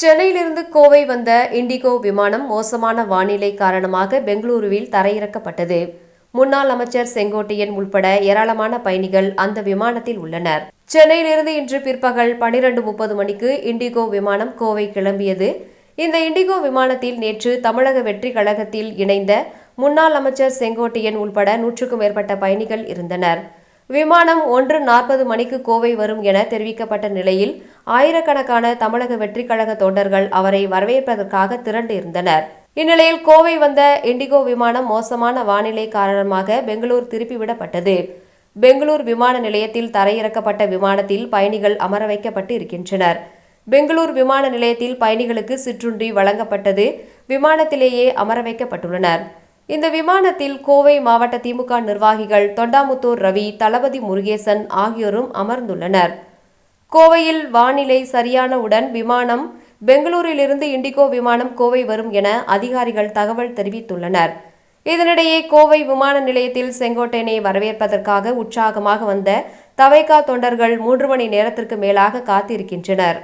சென்னையிலிருந்து கோவை வந்த இண்டிகோ விமானம் மோசமான வானிலை காரணமாக பெங்களூருவில் தரையிறக்கப்பட்டது. முன்னாள் அமைச்சர் செங்கோட்டையன் உள்பட ஏராளமான பயணிகள் அந்த விமானத்தில் உள்ளனர். சென்னையிலிருந்து இன்று பிற்பகல் 12:30 மணிக்கு இண்டிகோ விமானம் கோவை கிளம்பியது. இந்த இண்டிகோ விமானத்தில் நேற்று தமிழக வெற்றி கழகத்தில் இணைந்த முன்னாள் அமைச்சர் செங்கோட்டையன் உள்பட 100க்கும் மேற்பட்ட பயணிகள் இருந்தனர். விமானம் 1:40 மணிக்கு கோவை வரும் என தெரிவிக்கப்பட்ட நிலையில் ஆயிரக்கணக்கான தமிழக வெற்றி கழக தொண்டர்கள் அவரை வரவேற்பதற்காக திரண்டு இருந்தனர். இந்நிலையில் கோவை வந்த இண்டிகோ விமானம் மோசமான வானிலை காரணமாக பெங்களூர் திருப்பிவிடப்பட்டது. பெங்களூர் விமான நிலையத்தில் தரையிறக்கப்பட்ட விமானத்தில் பயணிகள் அமர வைக்கப்பட்டு இருக்கின்றனர். பெங்களூர் விமான நிலையத்தில் பயணிகளுக்கு சிற்றுண்டி வழங்கப்பட்டது. விமானத்திலேயே அமர வைக்கப்பட்டுள்ளனர். இந்த விமானத்தில் கோவை மாவட்ட திமுக நிர்வாகிகள் தொண்டாமுத்தூர் ரவி, தளபதி முருகேசன் ஆகியோரும் அமர்ந்துள்ளனர். கோவையில் வானிலை சரியானவுடன் விமானம் பெங்களூரிலிருந்து இண்டிகோ விமானம் கோவை வரும் என அதிகாரிகள் தகவல் தெரிவித்துள்ளனர். இதனிடையே கோவை விமான நிலையத்தில் செங்கோட்டையனை வரவேற்பதற்காக உற்சாகமாக வந்த தவைகா தொண்டர்கள் 3 மணி நேரத்திற்கு மேலாக காத்திருக்கின்றனர்.